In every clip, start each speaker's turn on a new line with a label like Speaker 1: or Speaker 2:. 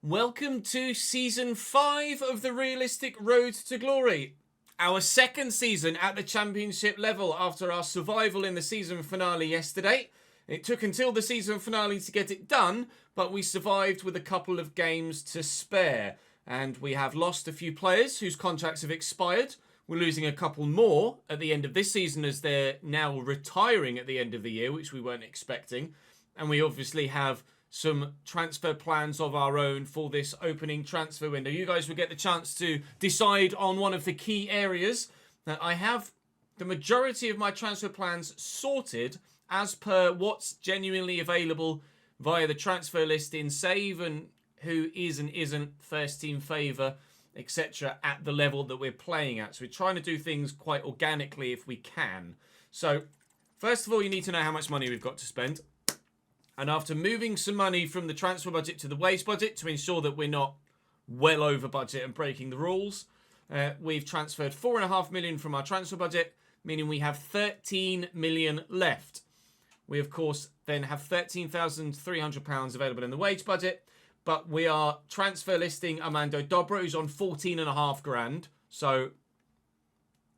Speaker 1: Welcome to Season 5 of the Realistic Road to Glory. Our second season at the Championship level after our survival in the season finale yesterday. It took until the season finale to get it done, but we survived with a couple of games to spare. And we have lost a few players whose contracts have expired. We're losing a couple more at the end of this season as they're now retiring at the end of the year, which we weren't expecting. And we obviously have some transfer plans of our own for this opening transfer window. You guys will get the chance to decide on one of the key areas. Now, I have the majority of my transfer plans sorted as per what's genuinely available via the transfer list in Save and who is and isn't first team favour, etc. at the level that we're playing at. So we're trying to do things quite organically if we can. So first of all, you need to know how much money we've got to spend. And after moving some money from the transfer budget to the wage budget to ensure that we're not well over budget and breaking the rules, we've transferred £4.5 million from our transfer budget, meaning we have £13 million left. We, of course, then have £13,300 available in the wage budget, but we are transfer listing Armando Dobra, who's on 14.5 grand. So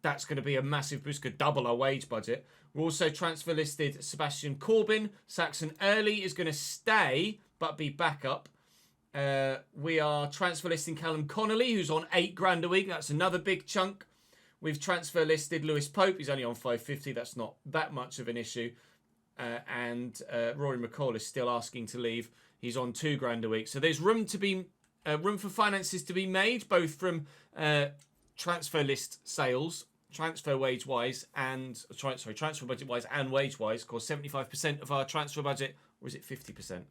Speaker 1: that's going to be a massive boost, could double our wage budget. We're also transfer listed Sebastian Corbyn. Saxon Early is going to stay, but be backup. We are transfer listing Callum Connolly, who's on 8 grand a week. That's another big chunk. We've transfer listed Lewis Pope. He's only on 550. That's not that much of an issue. And Rory McCall is still asking to leave. He's on 2 grand a week. So there's room for finances to be made, both from transfer list sales, transfer wage wise, and transfer budget wise and wage wise. Of course, 75% of our transfer budget, or is it 50%?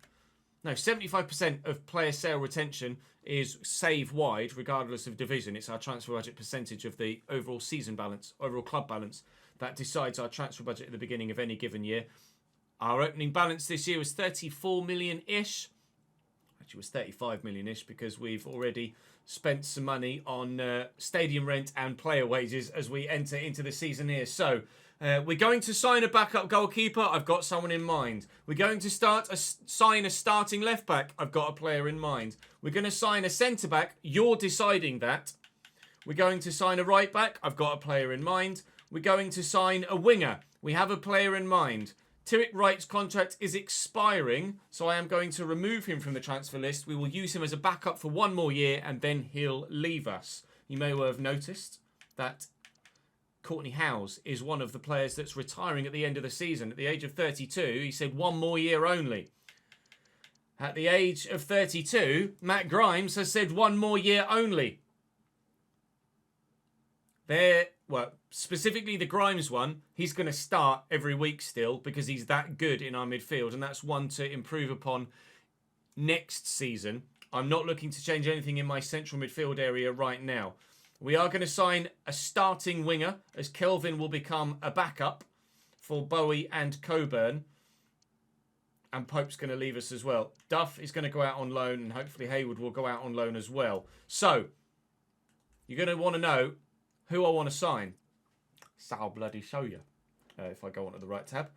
Speaker 1: No, 75% of player sale retention is Save wide, regardless of division. It's our transfer budget percentage of the overall season balance, overall club balance, that decides our transfer budget at the beginning of any given year. Our opening balance this year was 34 million-ish. Actually, it was 35 million-ish because we've already spent some money on stadium rent and player wages as we enter into the season here. So we're going to sign a backup goalkeeper. I've got someone in mind. We're going to sign a starting left back. I've got a player in mind. We're going to sign a centre back. You're deciding that. We're going to sign a right back. I've got a player in mind. We're going to sign a winger. We have a player in mind. Tyrek Wright's contract is expiring, so I am going to remove him from the transfer list. We will use him as a backup for 1 more year, and then he'll leave us. You may well have noticed that Courtney Howes is one of the players that's retiring at the end of the season. At the age of 32, he said 1 more year only. At the age of 32, Matt Grimes has said 1 more year only. Specifically the Grimes one, he's going to start every week still because he's that good in our midfield, and that's one to improve upon next season. I'm not looking to change anything in my central midfield area right now. We are going to sign a starting winger as Kelvin will become a backup for Bowie and Coburn, and Pope's going to leave us as well. Duff is going to go out on loan, and hopefully Hayward will go out on loan as well. So you're going to want to know who I want to sign. So I'll bloody show you if I go onto the right tab.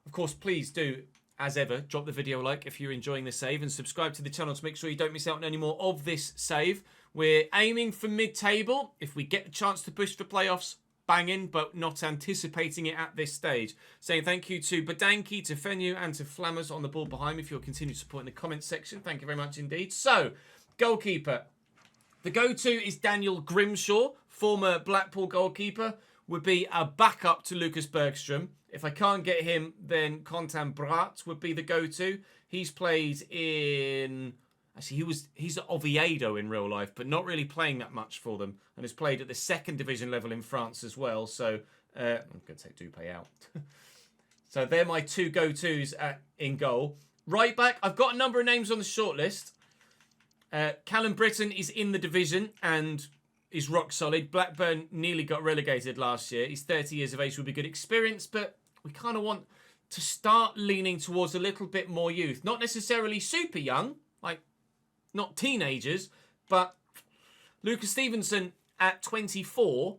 Speaker 1: Of course, please do, as ever, drop the video a like if you're enjoying the save and subscribe to the channel to make sure you don't miss out on any more of this save. We're aiming for mid-table. If we get the chance to push for playoffs, banging, but not anticipating it at this stage. Saying thank you to Badanki, to Fenu, and to Flammers on the board behind me for your continued support in the comments section. Thank you very much indeed. So, goalkeeper. The go-to is Daniel Grimshaw, former Blackpool goalkeeper. Would be a backup to Lucas Bergstrom. If I can't get him, then Contan Brat would be the go-to. He's played in... Actually, he's at Oviedo in real life, but not really playing that much for them. And has played at the 2nd division level in France as well. So, I'm going to take Dupé out. So, they're my 2 go-tos in goal. Right back, I've got a number of names on the shortlist. Callum Britton is in the division and is rock solid. Blackburn nearly got relegated last year. He's 30 years of age, would be good experience, but we kind of want to start leaning towards a little bit more youth. Not necessarily super young, like not teenagers, but Lucas Stevenson at 24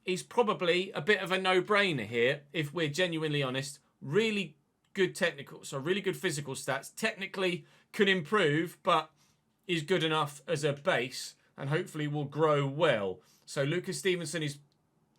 Speaker 1: is probably a bit of a no-brainer here, if we're genuinely honest. Really good technical, so really good physical stats. Technically could improve, but is good enough as a base and hopefully will grow well. So Lucas Stevenson is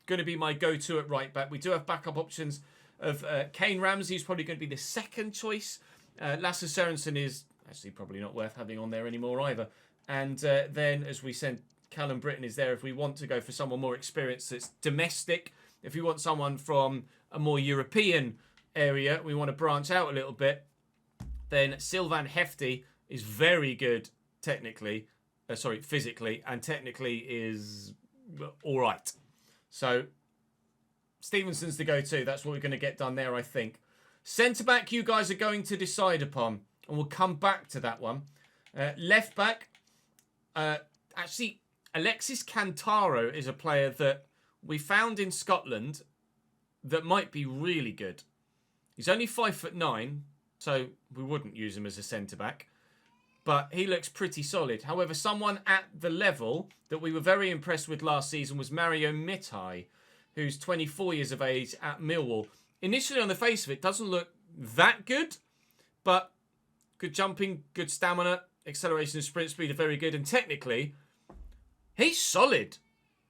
Speaker 1: going to be my go-to at right back. We do have backup options of Kane Ramsey, who's probably going to be the second choice. Lasse Sørensen is actually probably not worth having on there anymore either. And then, as we said, Callum Britton is there if we want to go for someone more experienced that's domestic. If we want someone from a more European area, we want to branch out a little bit, then Sylvain Hefty is very good technically, physically, and technically is all right. So Stevenson's the go-to. That's what we're going to get done there, I think. Centre-back, you guys are going to decide upon, and we'll come back to that one. Left-back, actually, Alexis Cantaro is a player that we found in Scotland that might be really good. He's only 5'9", so we wouldn't use him as a centre-back. But he looks pretty solid. However, someone at the level that we were very impressed with last season was Mario Mitai, who's 24 years of age at Millwall. Initially, on the face of it, doesn't look that good, but good jumping, good stamina, acceleration and sprint speed are very good. And technically, he's solid.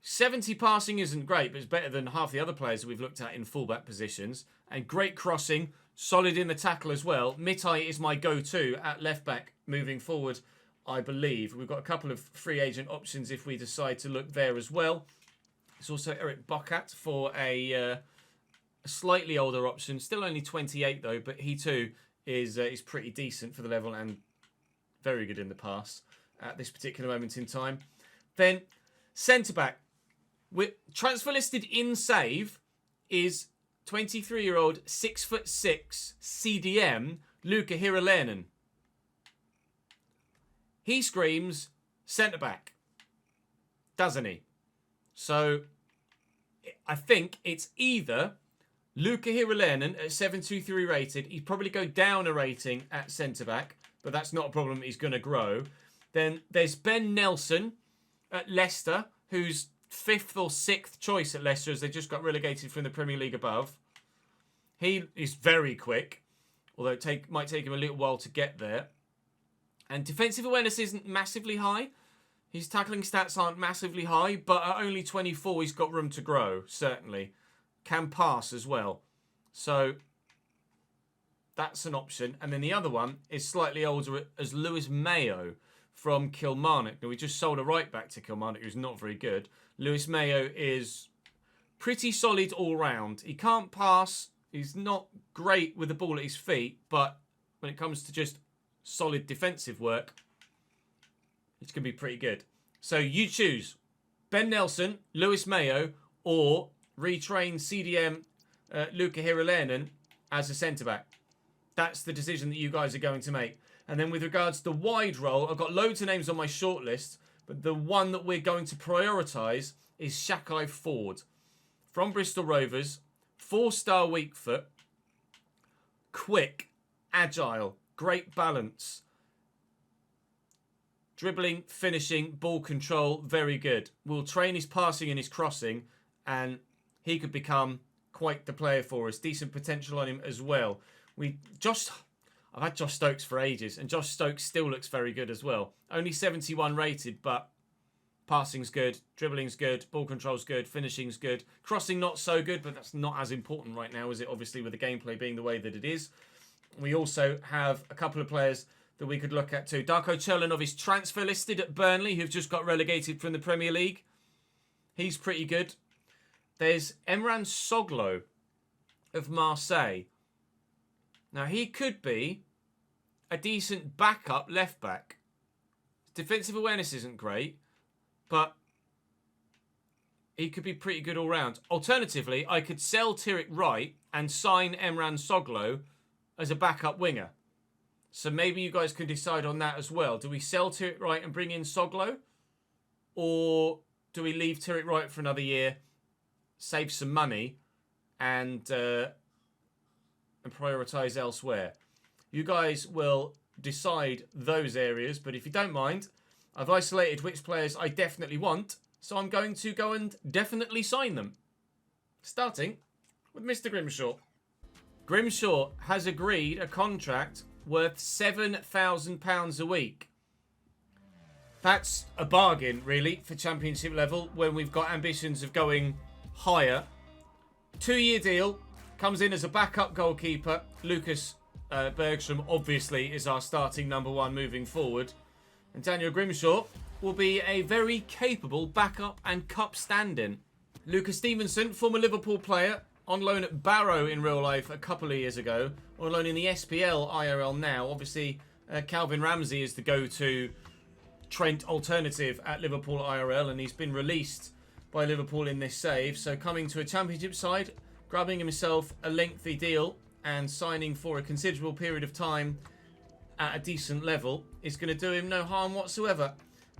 Speaker 1: 70 passing isn't great, but it's better than half the other players that we've looked at in fullback positions. And great crossing, solid in the tackle as well. Mitai is my go-to at left-back moving forward, I believe. We've got a couple of free agent options if we decide to look there as well. It's also Eric Bokat for a slightly older option. Still only 28 though, but he too is pretty decent for the level and very good in the pass at this particular moment in time. Then centre-back. Transfer listed in save is 23-year-old, 6'6", CDM, Luka Hiralainen. He screams centre-back, doesn't he? So I think it's either Luka Hiralainen at 723 rated. He'd probably go down a rating at centre-back, but that's not a problem. He's going to grow. Then there's Ben Nelson at Leicester, who's 5th or 6th choice at Leicester as they just got relegated from the Premier League above. He is very quick, although it might take him a little while to get there. And defensive awareness isn't massively high. His tackling stats aren't massively high, but at only 24, he's got room to grow, certainly. Can pass as well. So that's an option. And then the other one is slightly older as Lewis Mayo from Kilmarnock. Now, we just sold a right back to Kilmarnock who's not very good. Lewis Mayo is pretty solid all round. He can't pass. He's not great with the ball at his feet, but when it comes to just solid defensive work, it's going to be pretty good. So you choose Ben Nelson, Lewis Mayo, or retrain CDM Luka Hiralainen as a centre-back. That's the decision that you guys are going to make. And then with regards to the wide role, I've got loads of names on my shortlist, but the one that we're going to prioritise is Shakai Ford. From Bristol Rovers, 4-star weak foot, quick, agile, great balance, dribbling, finishing, ball control, very good. We'll train his passing and his crossing, and he could become quite the player for us. Decent potential on him as well. I've had Josh Stokes for ages, and Josh Stokes still looks very good as well. Only 71 rated, but passing's good, dribbling's good, ball control's good, finishing's good. Crossing not so good, but that's not as important right now, is it? Obviously, with the gameplay being the way that it is. We also have a couple of players that we could look at too. Darko Cherlanov is transfer listed at Burnley, who've just got relegated from the Premier League. He's pretty good. There's Emran Soglo of Marseille. Now, he could be a decent backup left back. Defensive awareness isn't great, but he could be pretty good all round. Alternatively, I could sell Tyrek Wright and sign Emran Soglo as a backup winger. So maybe you guys can decide on that as well. Do we sell Tyrek Wright and bring in Soglo? Or do we leave Tyrek Wright for another year, save some money, and prioritise elsewhere? You guys will decide those areas, but if you don't mind, I've isolated which players I definitely want, so I'm going to go and definitely sign them. Starting with Mr. Grimshaw. Grimshaw has agreed a contract worth £7,000 a week. That's a bargain, really, for Championship level when we've got ambitions of going higher. 2-year deal, comes in as a backup goalkeeper. Lucas Bergstrom, obviously, is our starting number 1 moving forward. And Daniel Grimshaw will be a very capable backup and cup stand-in. Lucas Stevenson, former Liverpool player, on loan at Barrow in real life a couple of years ago, on loan in the SPL IRL now. Obviously, Calvin Ramsey is the go-to Trent alternative at Liverpool IRL, and he's been released by Liverpool in this save. So coming to a Championship side, grabbing himself a lengthy deal and signing for a considerable period of time at a decent level is going to do him no harm whatsoever.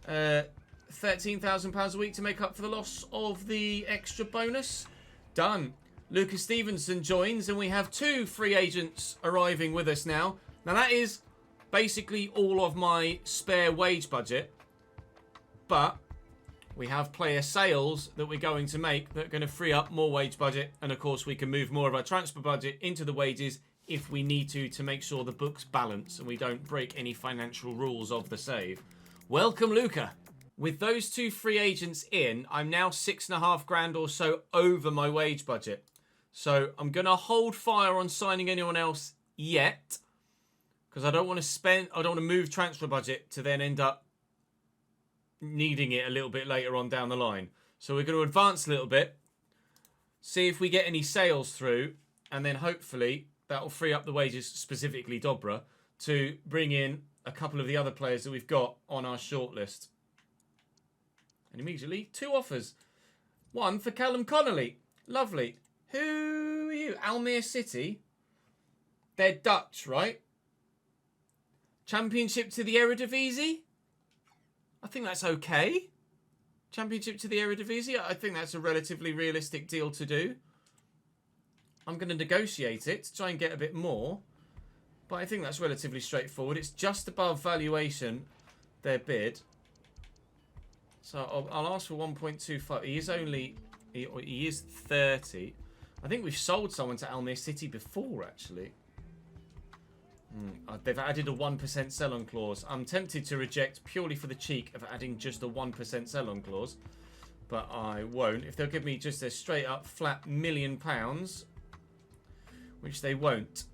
Speaker 1: £13,000 a week to make up for the loss of the extra bonus. Done. Lucas Stevenson joins, and we have 2 free agents arriving with us now. Now that is basically all of my spare wage budget, but we have player sales that we're going to make that are going to free up more wage budget, and of course we can move more of our transfer budget into the wages if we need to make sure the books balance and we don't break any financial rules of the save. Welcome, Luca. With those 2 free agents in, I'm now £6,500 or so over my wage budget. So I'm going to hold fire on signing anyone else yet, because I don't want to move transfer budget to then end up needing it a little bit later on down the line. So we're going to advance a little bit, see if we get any sales through, and then hopefully that will free up the wages, specifically Dobra, to bring in a couple of the other players that we've got on our shortlist. And immediately 2 offers. 1 for Callum Connolly. Lovely. Who are you? Almere City? They're Dutch, right? Championship to the Eredivisie? I think that's okay. Championship to the Eredivisie? I think that's a relatively realistic deal to do. I'm going to negotiate it to try and get a bit more. But I think that's relatively straightforward. It's just above valuation, their bid. So I'll ask for 1.25. He is 30. I think we've sold someone to Almere City before, actually. They've added a 1% sell-on clause. I'm tempted to reject purely for the cheek of adding just a 1% sell-on clause. But I won't. If they'll give me just a straight-up flat £1 million, which they won't.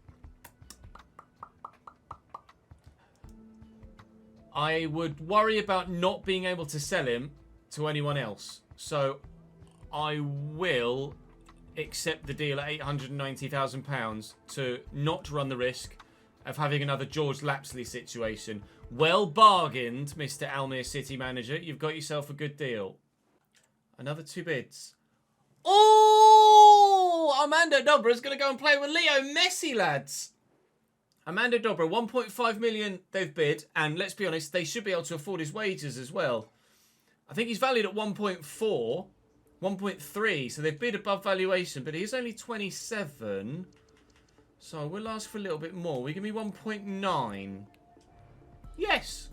Speaker 1: I would worry about not being able to sell him to anyone else. So I will accept the deal at £890,000 to not run the risk of having another George Lapsley situation. Well bargained, Mr. Almere City manager. You've got yourself a good deal. Another 2 bids. Oh! Armando Dobra is going to go and play with Leo Messi, lads. Armando Dobra, 1.5 million they've bid, and let's be honest, they should be able to afford his wages as well. I think he's valued at 1.4, 1.3, so they've bid above valuation, but he's only 27. So we'll ask for a little bit more. We give me 1.9. Yes.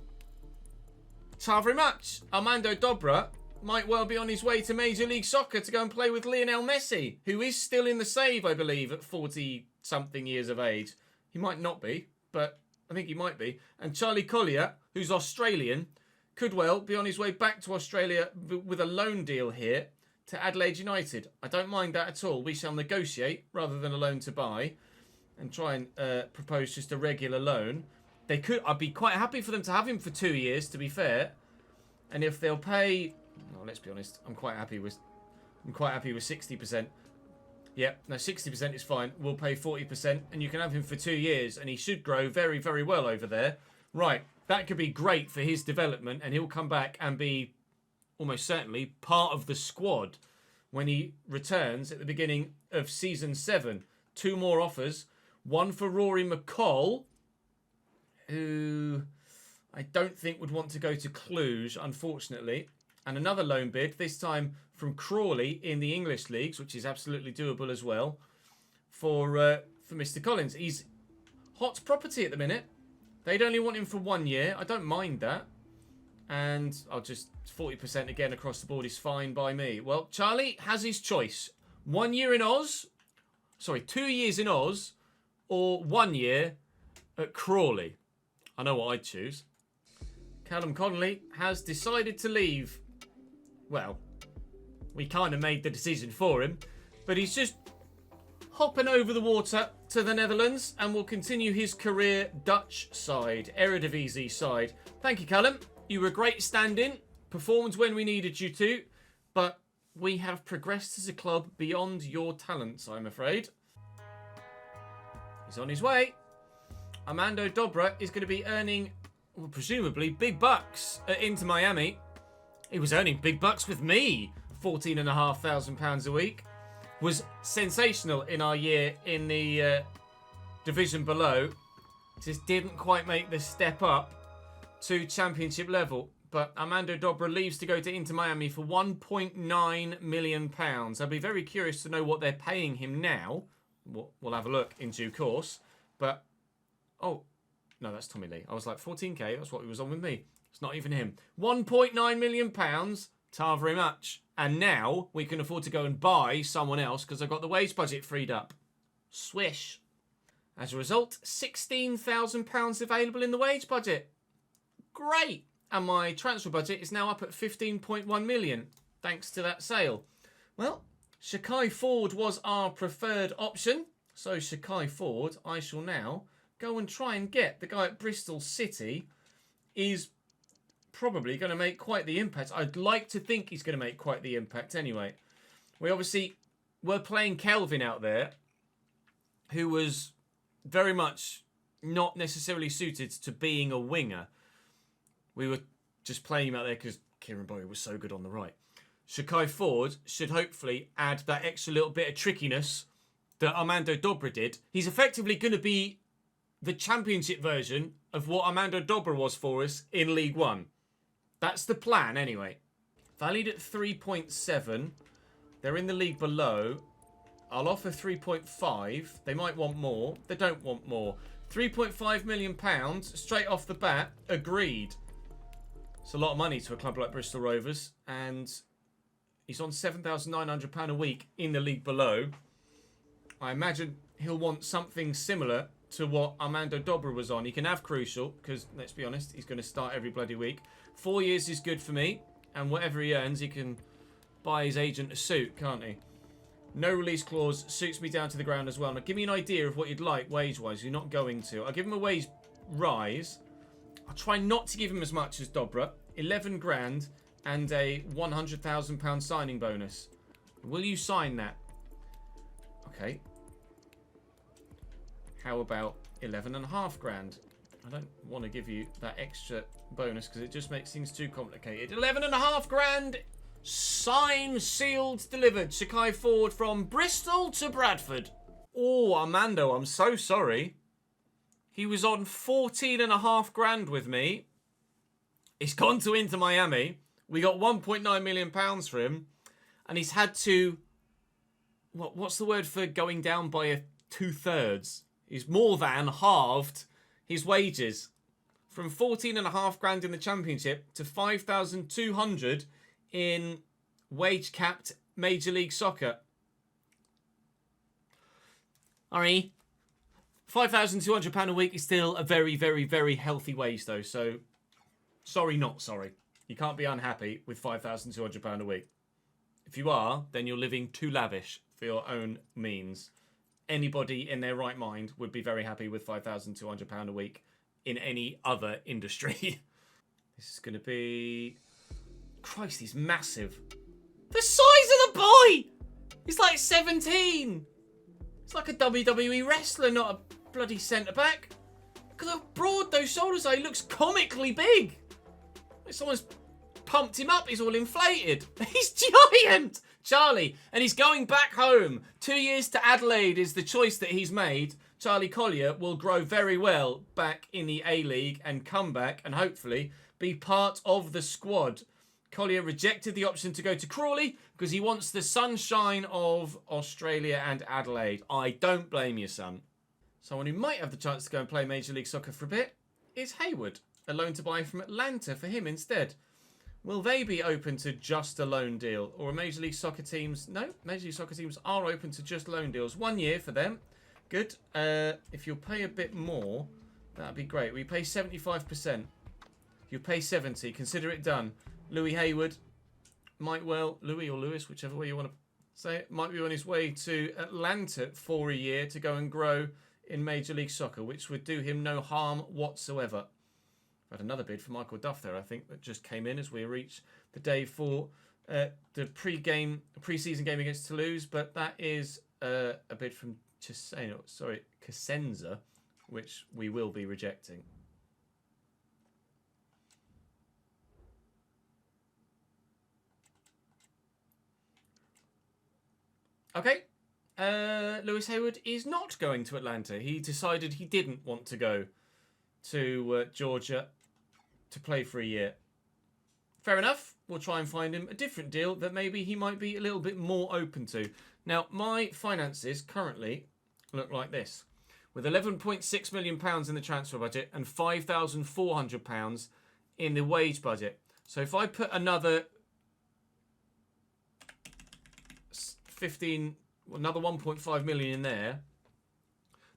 Speaker 1: Thank very much. Armando Dobra might well be on his way to Major League Soccer to go and play with Lionel Messi, who is still in the save, I believe, at 40-something years of age. He might not be, but I think he might be. And Charlie Collier, who's Australian, could well be on his way back to Australia with a loan deal here to Adelaide United. I don't mind that at all. We shall negotiate rather than a loan to buy and try and propose just a regular loan. They could. I'd be quite happy for them to have him for 2 years, to be fair. And if they'll pay, no, let's be honest, I'm quite happy with 60%. Yep, no, 60% is fine. We'll pay 40%, and you can have him for 2 years, and he should grow very, very well over there. Right, that could be great for his development, and he'll come back and be almost certainly part of the squad when he returns at the beginning of Season 7. 2 more offers. One for Rory McCall, who I don't think would want to go to Cluj, unfortunately. And another loan bid, this time from Crawley in the English leagues, which is absolutely doable as well, for Mr. Collins. He's hot property at the minute. They'd only want him for 1 year. I don't mind that. And I'll just 40% again across the board is fine by me. Well, Charlie has his choice. 1 year in Oz. Sorry, 2 years in Oz. Or 1 year at Crawley. I know what I'd choose. Callum Connolly has decided to leave. Well, we kind of made the decision for him, but he's just hopping over the water to the Netherlands and will continue his career Dutch side, Eredivisie side. Thank you, Callum. You were a great stand-in, performed when we needed you to, but we have progressed as a club beyond your talents, I'm afraid. He's on his way. Armando Dobra is going to be earning, well, presumably, big bucks at Inter Miami. He was earning big bucks with me, £14,500 a week. Was sensational in our year in the division below. Just didn't quite make the step up to championship level. But Armando Dobra leaves to go to Inter Miami for £1.9 million. I'll be very curious to know what they're paying him now. We'll have a look in due course. But, oh, no, that's Tommy Lee. I was like, 14k, that's what he was on with me. It's not even him. £1.9 million, tar very much. And now we can afford to go and buy someone else because I've got the wage budget freed up. Swish. As a result, £16,000 available in the wage budget. Great. And my transfer budget is now up at 15.1 million, thanks to that sale. Well, Shakai Ford was our preferred option. So Shakai Ford, I shall now go and try and get. The guy at Bristol City is probably going to make quite the impact. I'd like to think he's going to make quite the impact anyway. We obviously were playing Kelvin out there, who was very much not necessarily suited to being a winger. We were just playing him out there because Kieran Bowie was so good on the right. Shakai Ford should hopefully add that extra little bit of trickiness that Armando Dobra did. He's effectively going to be the championship version of what Armando Dobra was for us in League One. That's the plan anyway. Valued at 3.7. They're in the league below. I'll offer 3.5. They might want more. They don't want more. £3.5 million straight off the bat. Agreed. It's a lot of money to a club like Bristol Rovers. And he's on £7,900 a week in the league below. I imagine he'll want something similar to what Armando Dobra was on. He can have crucial, because, let's be honest, he's going to start every bloody week. 4 years is good for me, and whatever he earns, he can buy his agent a suit, can't he? No release clause suits me down to the ground as well. Now, give me an idea of what you'd like wage-wise. You're not going to. I'll give him a wage rise. I'll try not to give him as much as Dobra. 11 grand and a £100,000 signing bonus. Will you sign that? Okay. How about 11.5 grand? I don't want to give you that extra bonus because it just makes things too complicated. 11.5 grand, signed, sealed, delivered. Shakai Ford from Bristol to Bradford. Oh, Armando, I'm so sorry. He was on 14.5 grand with me. He's gone to Inter Miami. We got £1.9 million for him. And he's had to... What's the word for going down by 2/3? He's more than halved his wages. From 14.5 grand in the Championship to 5,200 in wage-capped Major League Soccer. Alright. £5,200 a week is still a very, very, very healthy wage, though. So, sorry, not sorry. You can't be unhappy with £5,200 a week. If you are, then you're living too lavish for your own means. Anybody in their right mind would be very happy with £5,200 a week in any other industry. This is going to be... Christ, he's massive. The size of the boy! He's like 17. It's like a WWE wrestler, not a bloody centre-back. Look at how broad those shoulders are. He looks comically big. Like someone's pumped him up. He's all inflated. He's giant! Charlie. And he's going back home. 2 years to Adelaide is the choice that he's made. Charlie Collier will grow very well back in the A-League and come back and hopefully be part of the squad. Collier rejected the option to go to Crawley because he wants the sunshine of Australia and Adelaide. I don't blame you, son. Someone who might have the chance to go and play Major League Soccer for a bit is Hayward. A loan to buy from Atlanta for him instead. Will they be open to just a loan deal? Or are Major League Soccer teams... No, Major League Soccer teams are open to just loan deals. 1 year for them. Good. If you'll pay a bit more, that'd be great. We pay 75%. You'll pay 70. Consider it done. Louis Hayward might well, Louis or Lewis, whichever way you want to say it, might be on his way to Atlanta for a year to go and grow in Major League Soccer, which would do him no harm whatsoever. I've had another bid for Michael Duff there, I think, that just came in as we reach the day for the pre-season game against Toulouse, but that is a bid from Cosenza, which we will be rejecting. Okay, Lewis Hayward is not going to Atlanta. He decided he didn't want to go to Georgia to play for a year. Fair enough. We'll try and find him a different deal that maybe he might be a little bit more open to. Now, my finances currently look like this. With £11.6 million in the transfer budget and £5,400 in the wage budget. So if I put another 1.5 million in there,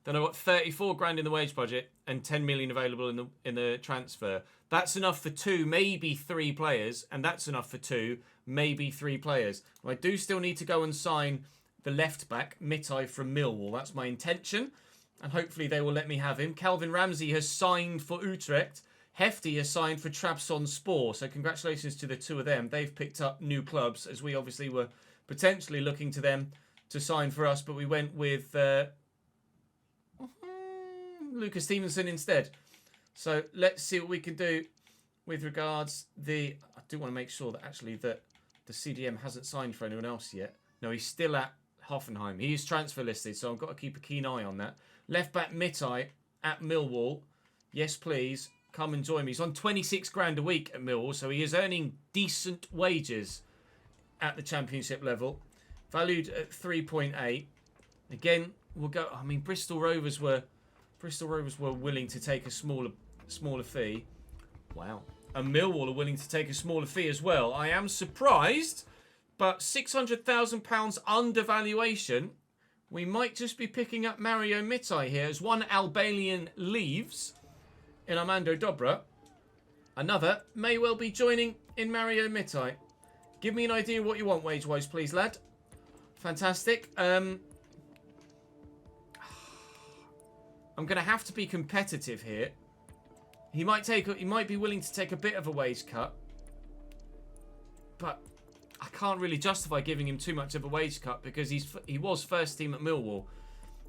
Speaker 1: then I've got 34 grand in the wage budget and 10 million available in the transfer. That's enough for 2, maybe 3 players, and that's enough for 2, maybe 3 players. I do still need to go and sign the left back, Mitai from Millwall. That's my intention, and hopefully they will let me have him. Calvin Ramsey has signed for Utrecht. Hefty has signed for Trabzonspor. So congratulations to the two of them. They've picked up new clubs, as we obviously were potentially looking to them to sign for us, but we went with Lucas Stevenson instead. So let's see what we can do with regards I do want to make sure that actually that the CDM hasn't signed for anyone else yet. No, he's still at Hoffenheim. He is transfer listed, so I've got to keep a keen eye on that. Left back Mitai at Millwall. Yes, please. Come and join me. He's on 26 grand a week at Millwall, so he is earning decent wages at the Championship level. Valued at 3.8. Again, we'll go. I mean, Bristol Rovers were willing to take a smaller fee. Wow. And Millwall are willing to take a smaller fee as well. I am surprised, but £600,000 undervaluation. We might just be picking up Mario Mitai here as one Albanian leaves in Armando Dobra. Another may well be joining in Mario Mitai. Give me an idea of what you want wage-wise, please, lad. Fantastic. I'm going to have to be competitive here. He might be willing to take a bit of a wage cut, but I can't really justify giving him too much of a wage cut because he was first team at Millwall,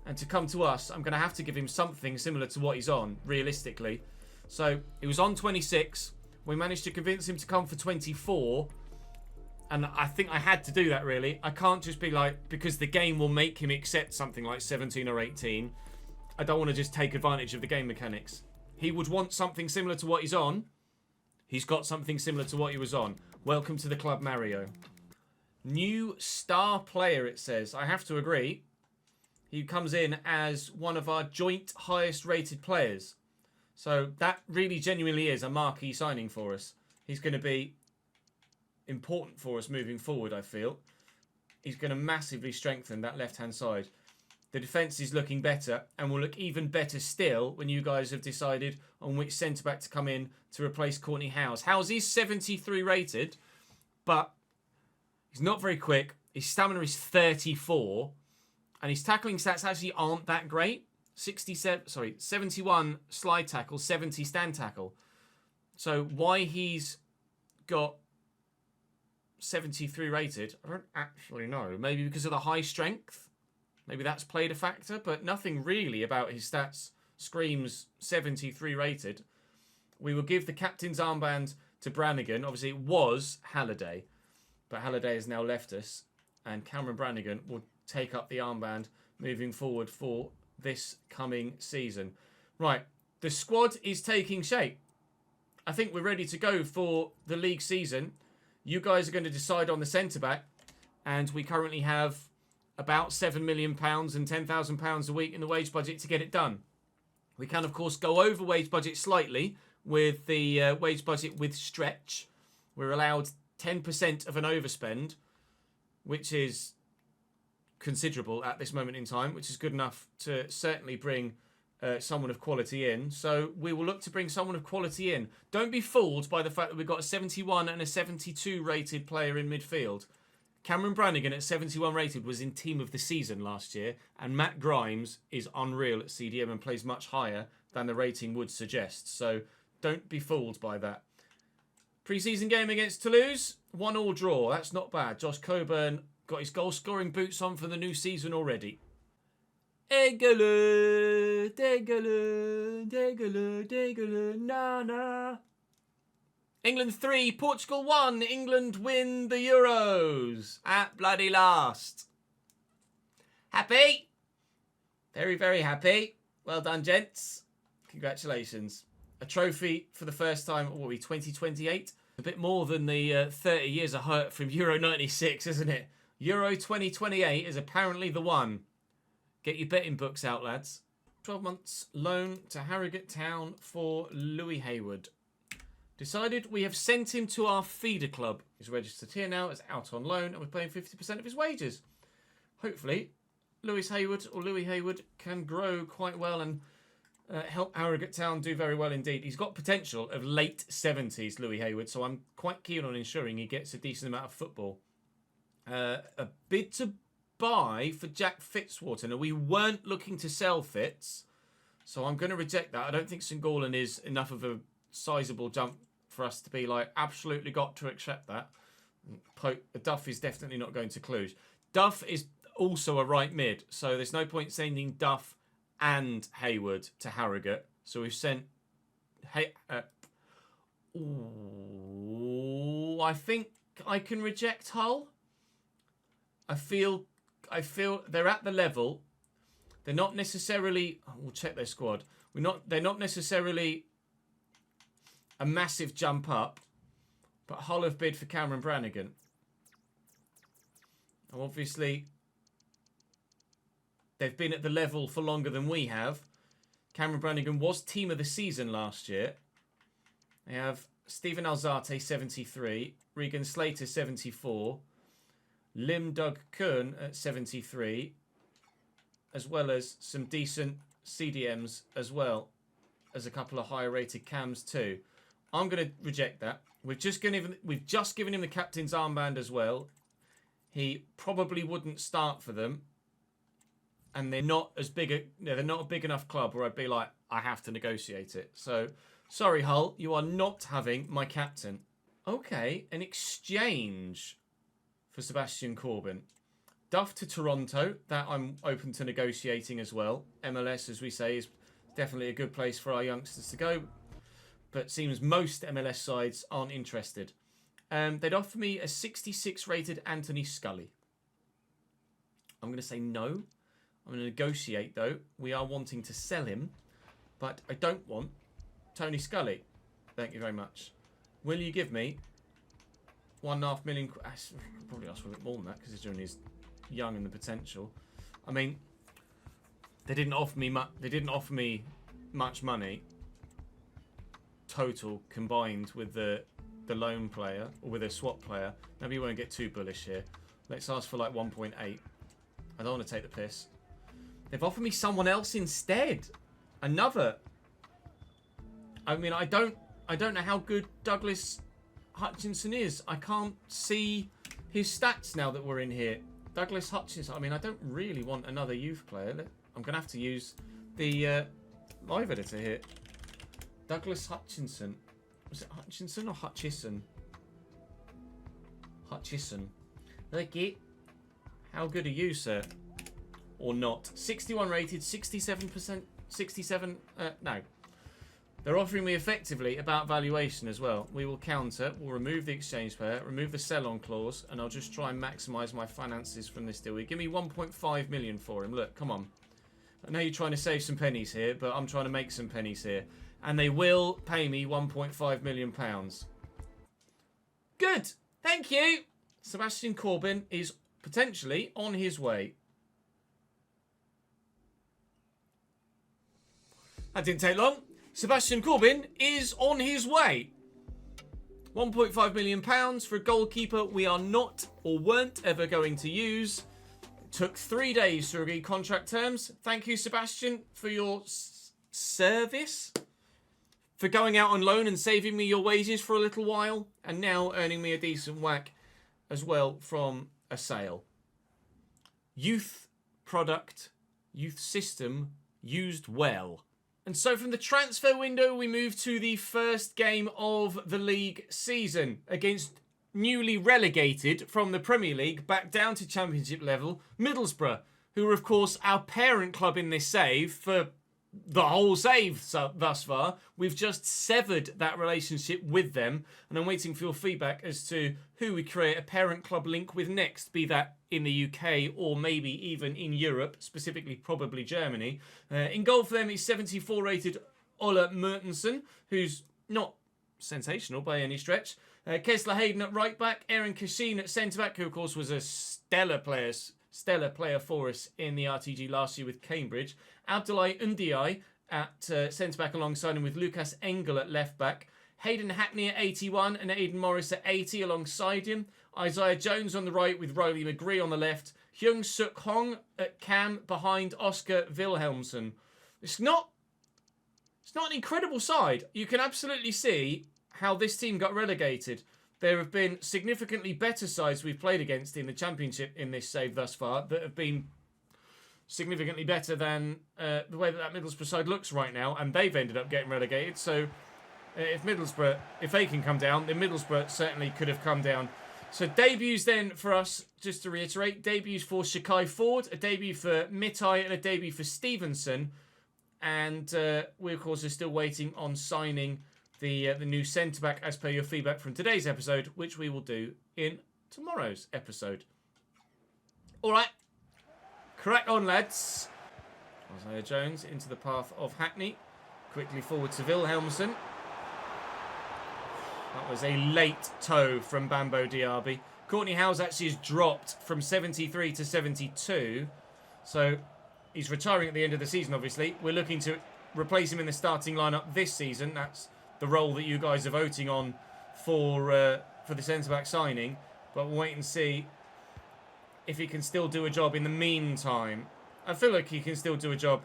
Speaker 1: and to come to us, I'm going to have to give him something similar to what he's on, realistically. So he was on 26. We managed to convince him to come for 24. And I think I had to do that, really. I can't just be like, because the game will make him accept something like 17 or 18. I don't want to just take advantage of the game mechanics. He would want something similar to what he's on. He's got something similar to what he was on. Welcome to the club, Mario. New star player, it says. I have to agree. He comes in as one of our joint highest rated players. So that really genuinely is a marquee signing for us. He's going to be important for us moving forward, I feel. He's going to massively strengthen that left-hand side. The defence is looking better and will look even better still when you guys have decided on which centre-back to come in to replace Courtney Howes. Howes is 73 rated, but he's not very quick. His stamina is 34, and his tackling stats actually aren't that great. 71 slide tackle, 70 stand tackle. So why he's got 73 rated, I don't actually know. Maybe because of the high strength. Maybe that's played a factor, but nothing really about his stats screams 73 rated. We will give the captain's armband to Brannigan. Obviously, it was Halliday, but Halliday has now left us, and Cameron Brannigan will take up the armband moving forward for this coming season. Right, the squad is taking shape. I think we're ready to go for the league season. You guys are going to decide on the centre-back, and we currently have about £7 million and £10,000 a week in the wage budget to get it done. We can, of course, go over wage budget slightly with the wage budget with stretch. We're allowed 10% of an overspend, which is considerable at this moment in time, which is good enough to certainly bring someone of quality in. So we will look to bring someone of quality in. Don't be fooled by the fact that we've got a 71 and a 72 rated player in midfield. Cameron Brannigan at 71 rated was in team of the season last year, and Matt Grimes is unreal at CDM and plays much higher than the rating would suggest. So don't be fooled by that. Pre-season game against Toulouse, 1-1 draw. That's not bad. Josh Coburn got his goal-scoring boots on for the new season already. Dégale, dégale, dégale, dégale, na. England 3, Portugal 1. England win the Euros at bloody last. Happy? Very, very happy. Well done, gents. Congratulations. A trophy for the first time, what are we, 2028? A bit more than the 30 years of hurt from Euro 96, isn't it? Euro 2028 is apparently the one. Get your betting books out, lads. 12 months loan to Harrogate Town for Louis Hayward. Decided we have sent him to our feeder club. He's registered here now as out on loan and we're paying 50% of his wages. Hopefully, Louis Hayward can grow quite well and help Harrogate Town do very well indeed. He's got potential of late 70s, Louis Hayward, so I'm quite keen on ensuring he gets a decent amount of football. A bid to buy for Jack Fitzwater. Now, we weren't looking to sell Fitz, so I'm going to reject that. I don't think St. Gallen is enough of a sizable jump for us to be like, absolutely got to accept that. Duff is definitely not going to Cluj. Duff is also a right mid, so there's no point sending Duff and Hayward to Harrogate. So we've sent... I think I can reject Hull. I feel they're at the level. They're not necessarily... we'll check their squad. They're not necessarily a massive jump up, but Hull have bid for Cameron Brannigan. Now, obviously, they've been at the level for longer than we have. Cameron Brannigan was team of the season last year. They have Stephen Alzate, 73. Regan Slater, 74. Lim Doug Kuhn at 73. As well as some decent CDMs, as well as a couple of higher rated cams too. I'm going to reject that. We've just given him the captain's armband as well. He probably wouldn't start for them. And they're not a big enough club where I'd be like, I have to negotiate it. So, sorry, Hull, you are not having my captain. Okay, an exchange for Sebastian Corbyn. Duff to Toronto, that I'm open to negotiating as well. MLS, as we say, is definitely a good place for our youngsters to go. But it seems most MLS sides aren't interested. They'd offer me a 66 rated Anthony Scully. I'm going to say no. I'm going to negotiate, though. We are wanting to sell him, but I don't want Tony Scully. Thank you very much. Will you give me $1.5 million? Probably ask for a bit more than that, considering he's young and the potential. I mean, they didn't offer me much money total combined with the loan player or with a swap player. Maybe you won't get too bullish here. Let's ask for like 1.8. I don't want to take the piss. They've offered me someone else instead. Another. I mean, I don't know how good Douglas Hutchinson is. I can't see his stats now that we're in here. Douglas Hutchinson. I mean, I don't really want another youth player. I'm going to have to use the live editor here. Douglas Hutchinson. Was it Hutchinson or Hutchison? Hutchison. Okay. How good are you, sir? Or not? 61 rated, 67%. 67. No. They're offering me effectively about valuation as well. We will counter. We'll remove the exchange player, remove the sell-on clause, and I'll just try and maximise my finances from this deal. Give me 1.5 million for him. Look, come on. I know you're trying to save some pennies here, but I'm trying to make some pennies here. And they will pay me £1.5 million. Good. Thank you. Sebastian Corbyn is potentially on his way. That didn't take long. Sebastian Corbyn is on his way. £1.5 million for a goalkeeper we are not or weren't ever going to use. It took 3 days to agree contract terms. Thank you, Sebastian, for your service for going out on loan and saving me your wages for a little while, and now earning me a decent whack as well from a sale. Youth product, youth system used well. And so from the transfer window, we move to the first game of the league season against newly relegated from the Premier League back down to Championship level, Middlesboro, who are, of course, our parent club in this save for the whole save thus far. We've just severed that relationship with them, and I'm waiting for your feedback as to who we create a parent club link with next, be that in the UK or maybe even in Europe, specifically probably Germany. In goal for them is 74 rated Ola Mertensen, who's not sensational by any stretch. Kessler Hayden at right back, Aaron Kashin at centre back, who of course was a stellar player for us in the RTG last year with Cambridge. Abdoulaye Ndiaye at centre back alongside him with Lucas Engel at left back. Hayden Hackney at 81 and Aidan Morris at 80 alongside him. Isaiah Jones on the right with Riley McGree on the left. Hyung Suk Hong at cam behind Oscar Wilhelmsen. It's not an incredible side. You can absolutely see how this team got relegated. There have been significantly better sides we've played against in the Championship in this save thus far that have been significantly better than the way that Middlesbrough side looks right now, and they've ended up getting relegated. So if they can come down, then Middlesbrough certainly could have come down. So debuts then for us, just to reiterate, debuts for Shakai Ford, a debut for Mitai and a debut for Stevenson. And we, of course, are still waiting on signing the new centre-back as per your feedback from today's episode, which we will do in tomorrow's episode. All right. Crack on, lads. Isaiah Jones into the path of Hackney. Quickly forward to Wilhelmsen. That was a late toe from Bambo Diaby. Courtney Howes actually has dropped from 73 to 72. So he's retiring at the end of the season, obviously. We're looking to replace him in the starting lineup this season. That's the role that you guys are voting on for the centre-back signing. But we'll wait and see if he can still do a job in the meantime. I feel like he can still do a job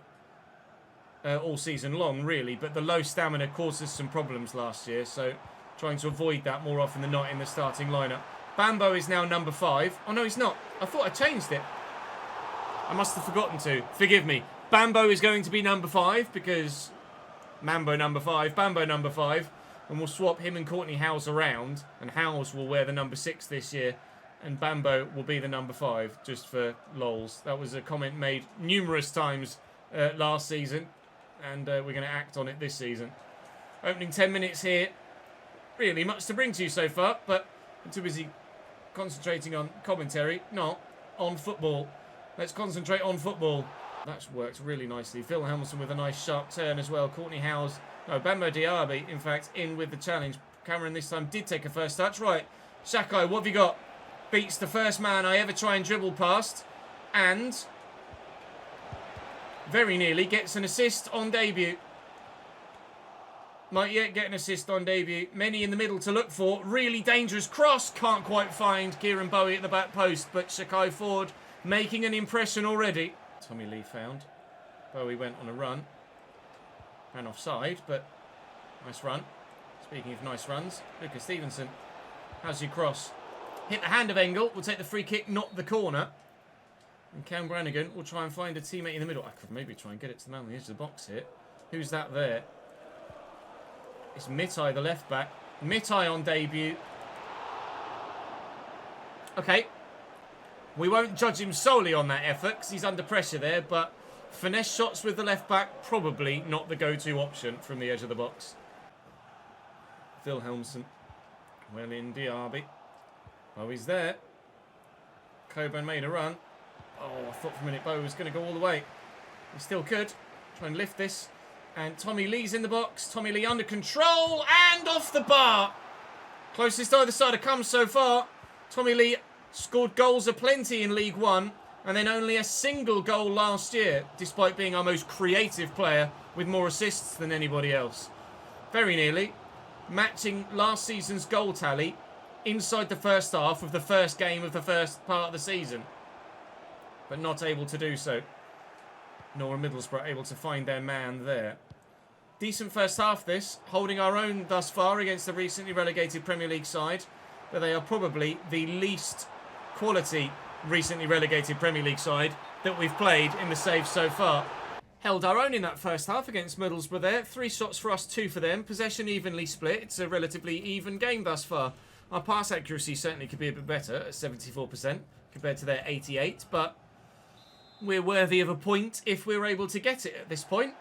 Speaker 1: all season long, really. But the low stamina caused us some problems last year. So trying to avoid that more often than not in the starting lineup. Bambo is now number 5. Oh, no, he's not. I thought I changed it. I must have forgotten to. Forgive me. Bambo is going to be number 5 because Bambo number 5. And we'll swap him and Courtney Howes around. And Howes will wear the number 6 this year. And Bambo will be the number 5, just for lols. That was a comment made numerous times last season. And we're going to act on it this season. Opening 10 minutes here. Really much to bring to you so far, but I'm too busy concentrating on commentary, not on football. Let's concentrate on football. That's worked really nicely. Phil Helmson with a nice sharp turn as well. Courtney Howes, no, Bambo Diaby, in fact, in with the challenge. Cameron this time did take a first touch. Right, Shakai, what have you got? Beats the first man I ever try and dribble past. And very nearly gets an assist on debut. Might yet get an assist on debut. Many in the middle to look for. Really dangerous cross. Can't quite find Kieran Bowie at the back post. But Shakai Ford making an impression already. Tommy Lee found. Bowie went on a run. Ran offside, but nice run. Speaking of nice runs, Lucas Stevenson. How's your cross? Hit the hand of Engel. We'll take the free kick, not the corner. And Cam Brannigan will try and find a teammate in the middle. I could maybe try and get it to the man on the edge of the box here. Who's that there? It's Mitai, the left back. Mitai on debut. Okay. We won't judge him solely on that effort because he's under pressure there, but finesse shots with the left back, probably not the go-to option from the edge of the box. Wilhelmsen. Well in Diaby. Oh, he's there. Coburn made a run. Oh, I thought for a minute Bo was going to go all the way. He still could. Try and lift this. And Tommy Lee's in the box. Tommy Lee under control and off the bar. Closest either side have come so far. Tommy Lee scored goals aplenty in League One and then only a single goal last year, despite being our most creative player with more assists than anybody else. Very nearly matching last season's goal tally inside the first half of the first game of the first part of the season. But not able to do so. Nor are Middlesbrough able to find their man there. Decent first half this, holding our own thus far against the recently relegated Premier League side, but they are probably the least quality recently relegated Premier League side that we've played in the saves so far. Held our own in that first half against Middlesboro there. 3 shots for us, 2 for them. Possession evenly split. It's a relatively even game thus far. Our pass accuracy certainly could be a bit better at 74% compared to their 88%, but we're worthy of a point if we're able to get it at this point.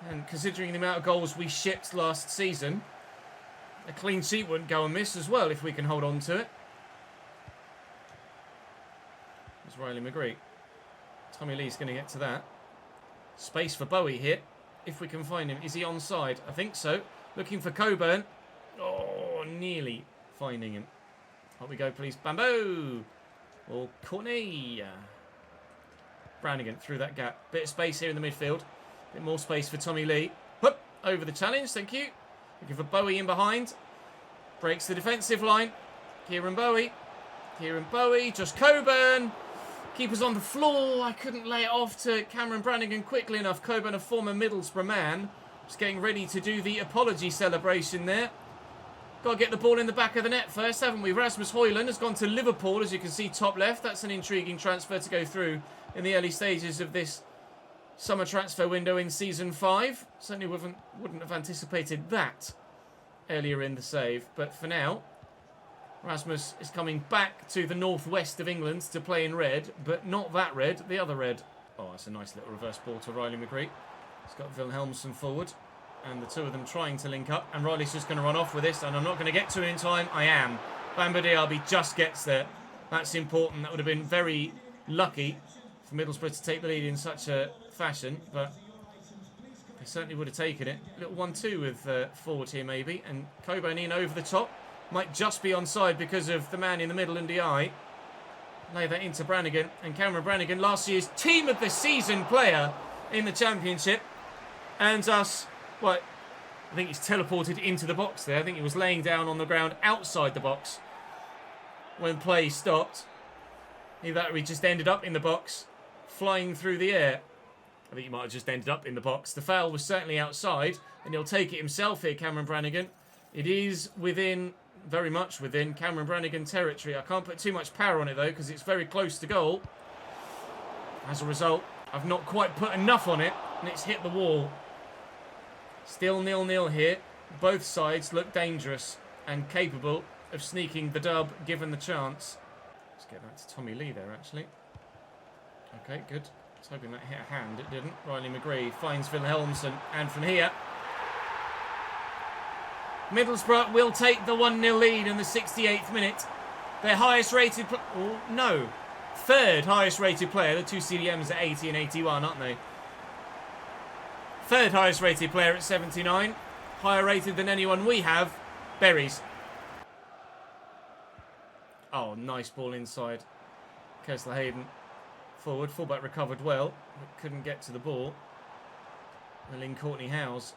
Speaker 1: And considering the amount of goals we shipped last season, a clean sheet wouldn't go amiss as well if we can hold on to it. There's Riley McGree. Tommy Lee's going to get to that. Space for Bowie here, if we can find him. Is he onside? I think so. Looking for Coburn. Oh, nearly finding him. Up we go, please. Bambo! Or Courtney. Brannigan through that gap. Bit of space here in the midfield. Bit more space for Tommy Lee. Hup! Over the challenge, thank you. Looking for Bowie in behind. Breaks the defensive line. Kieran Bowie. Kieran Bowie. Just Coburn. Keeper's on the floor. I couldn't lay it off to Cameron Brannigan quickly enough. Coburn, a former Middlesbrough man, just getting ready to do the apology celebration there. Got to get the ball in the back of the net first, haven't we? Rasmus Højlund has gone to Liverpool, as you can see, top left. That's an intriguing transfer to go through in the early stages of this summer transfer window in Season 5. Certainly wouldn't have anticipated that earlier in the save. But for now, Rasmus is coming back to the northwest of England to play in red, but not that red, the other red. Oh, that's a nice little reverse ball to Riley McGree. He's got Wilhelmsson forward, and the two of them trying to link up, and Riley's just going to run off with this, and I'm not going to get to it in time. I am. Bamba Diaby just gets there. That's important. That would have been very lucky for Middlesbrough to take the lead in such a fashion, but they certainly would have taken it. A little 1-2 with forward here maybe, and Coburn in over the top. Might just be onside because of the man in the middle and DI. Lay that into Brannigan. And Cameron Brannigan, last year's team of the season player in the Championship. And us, well, I think he's teleported into the box there. I think he was laying down on the ground outside the box when play stopped. Either that or he just ended up in the box, flying through the air. I think he might have just ended up in the box. The foul was certainly outside, and he'll take it himself here, Cameron Brannigan. It is within... very much within Cameron Brannigan territory. I can't put too much power on it though because it's very close to goal. As a result, I've not quite put enough on it and it's hit the wall. Still 0-0 here. Both sides look dangerous and capable of sneaking the dub given the chance. Let's get that to Tommy Lee there actually. Okay, good. I was hoping that hit a hand. It didn't. Riley McGree finds Wilhelmsson, and from here Middlesbrough will take the 1-0 lead in the 68th minute. Their highest rated... third highest rated player. The two CDMs are 80 and 81, aren't they? Third highest rated player at 79. Higher rated than anyone we have. Berries. Oh, nice ball inside. Kessler Hayden forward. Fullback recovered well, but couldn't get to the ball. And in Courtney Howes.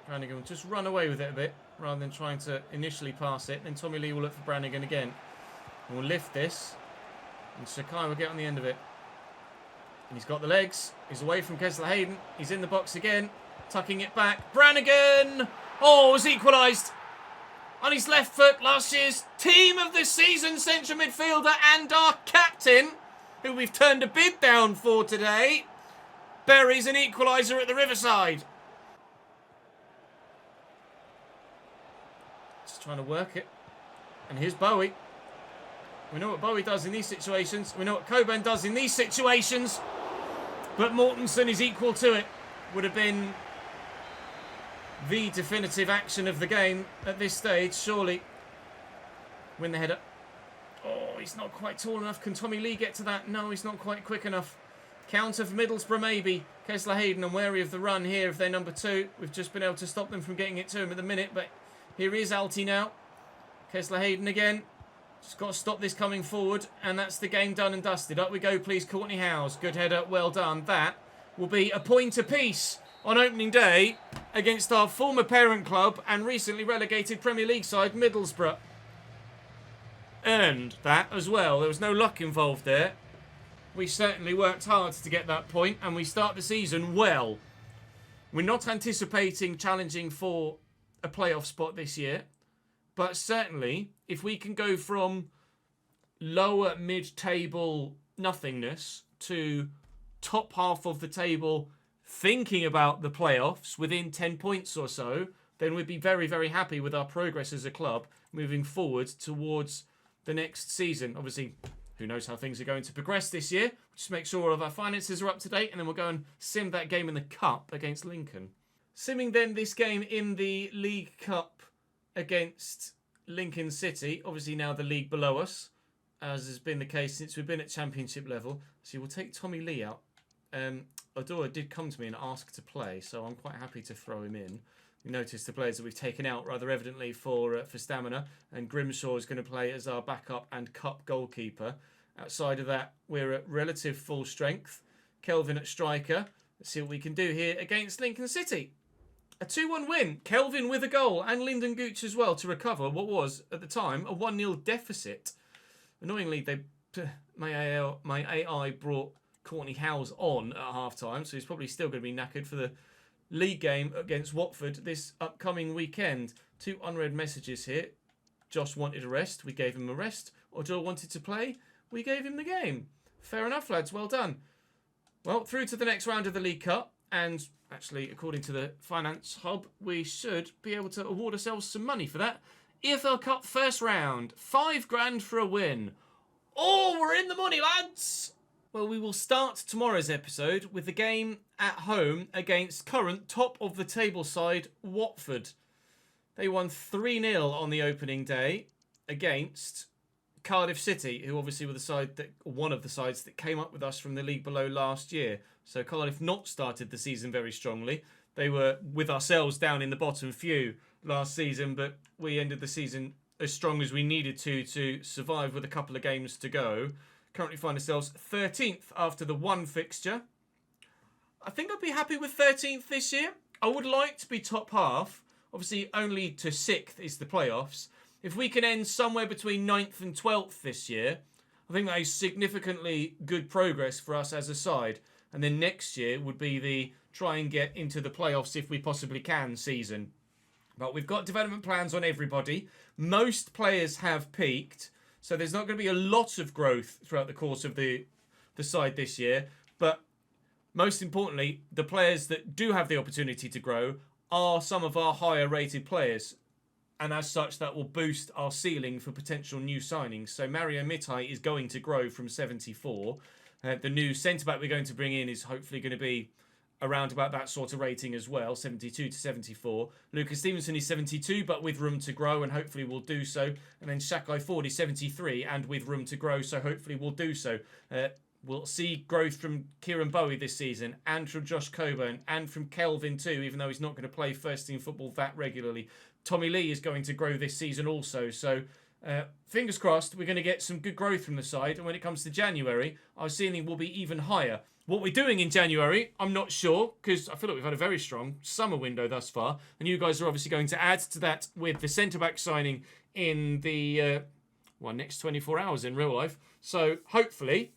Speaker 1: Brannigan will just run away with it a bit rather than trying to initially pass it. Then Tommy Lee will look for Brannigan again. And we'll lift this. And Sakai will get on the end of it. And he's got the legs. He's away from Kessler Hayden. He's in the box again. Tucking it back. Brannigan! Oh, it was equalised. On his left foot, last year's team of the season central midfielder and our captain, who we've turned a bid down for today, buries an equaliser at the Riverside. Just trying to work it. And here's Bowie. We know what Bowie does in these situations. We know what Coburn does in these situations. But Mortensen is equal to it. Would have been the definitive action of the game at this stage, surely. Win the header. Oh, he's not quite tall enough. Can Tommy Lee get to that? No, he's not quite quick enough. Counter for Middlesbrough, maybe. Kessler Hayden, I'm wary of the run here if they're number 2. We've just been able to stop them from getting it to him at the minute, but here is Alty now. Kessler Hayden again. Just got to stop this coming forward, and that's the game done and dusted. Up we go, please, Courtney Howes. Good header, well done. That will be a point apiece on opening day against our former parent club and recently relegated Premier League side, Middlesbrough. Earned that as well. There was no luck involved there. We certainly worked hard to get that point, and we start the season well. We're not anticipating challenging for a playoff spot this year, but certainly if we can go from lower mid-table nothingness to top half of the table thinking about the playoffs within 10 points or so, then we'd be very, very happy with our progress as a club moving forward towards the next season. Obviously, who knows how things are going to progress this year. We'll just make sure all of our finances are up to date, and then we'll go and sim that game in the Cup against Lincoln. Simming then this game in the League Cup against Lincoln City. Obviously now the league below us, as has been the case since we've been at Championship level. So we'll take Tommy Lee out. Odora did come to me and ask to play, so I'm quite happy to throw him in. You notice the players that we've taken out rather evidently for stamina, and Grimshaw is going to play as our backup and cup goalkeeper. Outside of that, we're at relative full strength. Kelvin at striker. Let's see what we can do here against Lincoln City. A 2-1 win. Kelvin with a goal and Lyndon Gooch as well to recover what was, at the time, a 1-0 deficit. Annoyingly, my AI brought Courtney Howes on at half-time, so he's probably still going to be knackered for the league game against Watford this upcoming weekend. 2 unread messages here. Josh wanted a rest. We gave him a rest. Odor wanted to play. We gave him the game. Fair enough, lads. Well done. Well, through to the next round of the League Cup. And actually, according to the Finance Hub, we should be able to award ourselves some money for that. EFL Cup first round. £5,000 for a win. Oh, we're in the money, lads! Well, we will start tomorrow's episode with the game at home against current top of the table side Watford. They won 3-0 on the opening day against Cardiff City, who obviously were one of the sides that came up with us from the league below last year. So Cardiff not started the season very strongly. They were with ourselves down in the bottom few last season, but we ended the season as strong as we needed to survive with a couple of games to go. Currently find ourselves 13th after the one fixture. I think I'd be happy with 13th this year. I would like to be top half. Obviously, only to 6th is the playoffs. If we can end somewhere between 9th and 12th this year, I think that is significantly good progress for us as a side. And then next year would be the try and get into the playoffs if we possibly can season. But we've got development plans on everybody. Most players have peaked. So there's not going to be a lot of growth throughout the course of the side this year. But most importantly, the players that do have the opportunity to grow are some of our higher rated players. And as such, that will boost our ceiling for potential new signings. So Mario Mitai is going to grow from 74. The new centre-back we're going to bring in is hopefully going to be around about that sort of rating as well, 72 to 74. Lucas Stevenson is 72, but with room to grow, and hopefully will do so. And then Shakai Ford is 73, and with room to grow, so hopefully will do so. We'll see growth from Kieran Bowie this season, and from Josh Coburn, and from Kelvin too, even though he's not going to play first-team football that regularly. Tommy Lee is going to grow this season also, so fingers crossed we're going to get some good growth from the side, and when it comes to January, our ceiling will be even higher. What we're doing in January, I'm not sure, because I feel like we've had a very strong summer window thus far, and you guys are obviously going to add to that with the centre-back signing in the next 24 hours in real life. So hopefully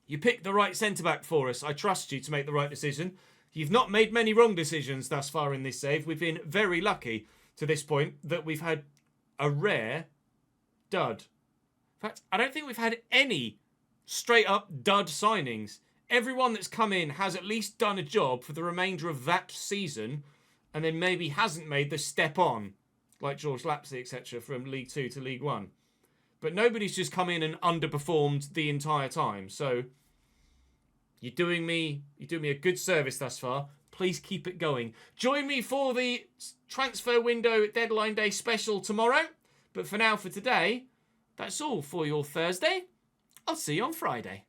Speaker 1: you pick the right centre-back for us. I trust you to make the right decision. You've not made many wrong decisions thus far in this save. We've been very lucky to this point that we've had a rare dud. In fact, I don't think we've had any straight-up dud signings. Everyone that's come in has at least done a job for the remainder of that season, and then maybe hasn't made the step on, like George Lapsley, etc., from League 2 to League 1. But nobody's just come in and underperformed the entire time. So you're doing me a good service thus far. Please keep it going. Join me for the transfer window deadline day special tomorrow. But for now, for today, that's all for your Thursday. I'll see you on Friday.